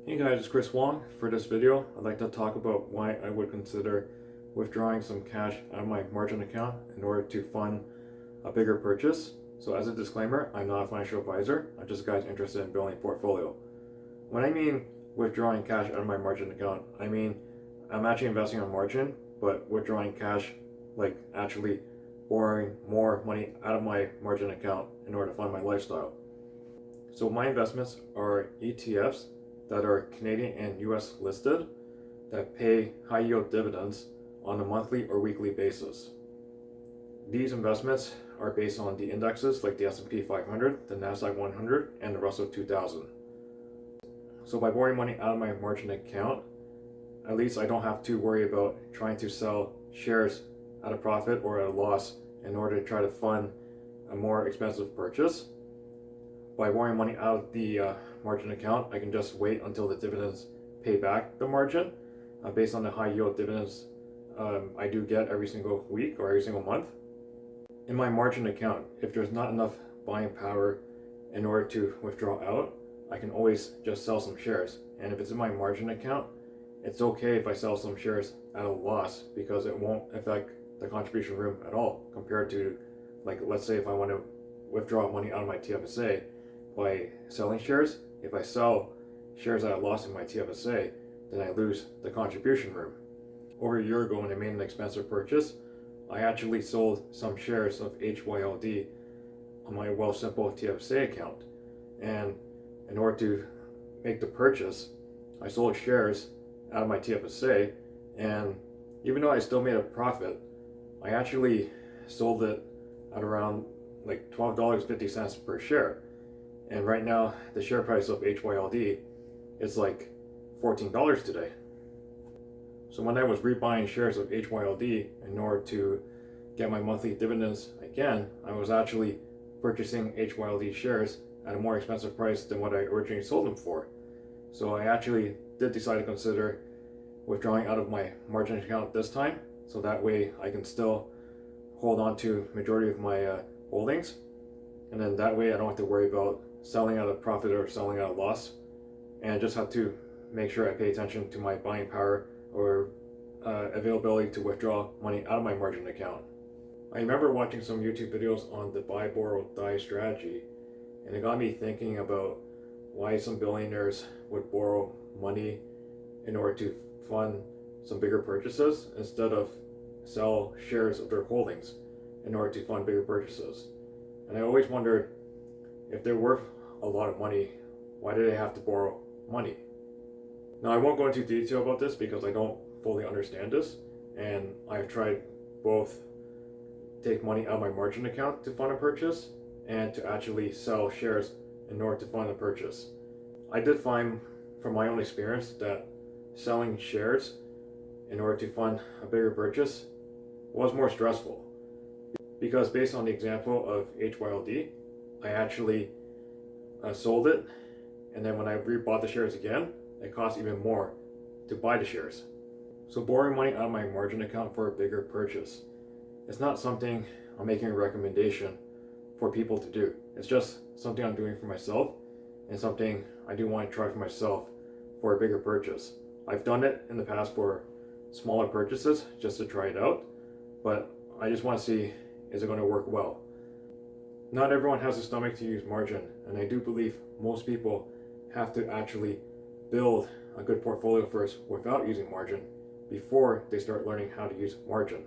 Hey guys, it's Chris Wong. For this video, I'd like to talk about why I would consider withdrawing some cash out of my margin account in order to fund a bigger purchase. So as a disclaimer, I'm not a financial advisor. I'm just a guy interested in building a portfolio. When I mean withdrawing cash out of my margin account, I mean I'm actually investing on margin, but withdrawing cash, like actually borrowing more money out of my margin account in order to fund my lifestyle. So my investments are ETFs that are Canadian and US listed that pay high yield dividends on a monthly or weekly basis. These investments are based on the indexes like the S&P 500, the Nasdaq 100, and the Russell 2000. So by borrowing money out of my margin account, at least I don't have to worry about trying to sell shares at a profit or at a loss in order to try to fund a more expensive purchase. By borrowing money out of the margin account, I can just wait until the dividends pay back the margin based on the high yield dividends I do get every single week or every single month. In my margin account, if there's not enough buying power in order to withdraw out, I can always just sell some shares. And if it's in my margin account, it's okay if I sell some shares at a loss because it won't affect the contribution room at all compared to, like, let's say if I want to withdraw money out of my TFSA by selling shares. If I sell shares at a loss in my TFSA, then I lose the contribution room. Over a year ago when I made an expensive purchase, I actually sold some shares of HYLD on my Wealthsimple TFSA account. And in order to make the purchase, I sold shares out of my TFSA, and even though I still made a profit, I actually sold it at around like $12.50 per share. And right now, the share price of HYLD is like $14 today. So when I was rebuying shares of HYLD in order to get my monthly dividends again, I was actually purchasing HYLD shares at a more expensive price than what I originally sold them for. So I actually did decide to consider withdrawing out of my margin account this time, so that way I can still hold on to majority of my holdings, and then that way I don't have to worry about selling at a profit or selling at a loss, and just have to make sure I pay attention to my buying power or availability to withdraw money out of my margin account. I remember watching some YouTube videos on the buy, borrow, die strategy, and it got me thinking about why some billionaires would borrow money in order to fund some bigger purchases instead of sell shares of their holdings in order to fund bigger purchases. And I always wondered, if they're worth a lot of money, why do they have to borrow money? Now, I won't go into detail about this because I don't fully understand this, and I've tried both take money out of my margin account to fund a purchase and to actually sell shares in order to fund a purchase. I did find from my own experience that selling shares in order to fund a bigger purchase was more stressful, because based on the example of HYLD, I actually sold it, and then when I rebought the shares again, it cost even more to buy the shares. So borrowing money out of my margin account for a bigger purchase, it's not something I'm making a recommendation for people to do. It's just something I'm doing for myself, and something I do want to try for myself for a bigger purchase. I've done it in the past for smaller purchases just to try it out, but I just want to see, is it going to work well? Not everyone has the stomach to use margin, and I do believe most people have to actually build a good portfolio first without using margin before they start learning how to use margin.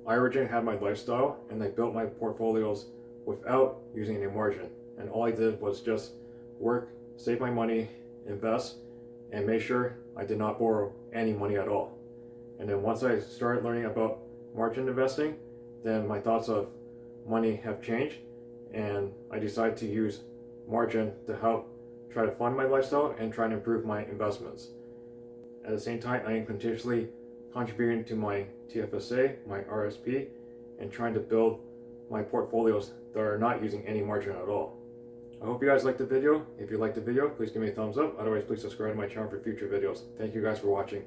I originally had my lifestyle and I built my portfolios without using any margin, and all I did was just work, save my money, invest, and make sure I did not borrow any money at all. And then once I started learning about margin investing, then my thoughts of money have changed, and I decided to use margin to help try to fund my lifestyle and try to improve my investments. At the same time, I am continuously contributing to my TFSA, my RSP, and trying to build my portfolios that are not using any margin at all. I hope you guys liked the video. If you liked the video, please give me a thumbs up. Otherwise, please subscribe to my channel for future videos. Thank you guys for watching.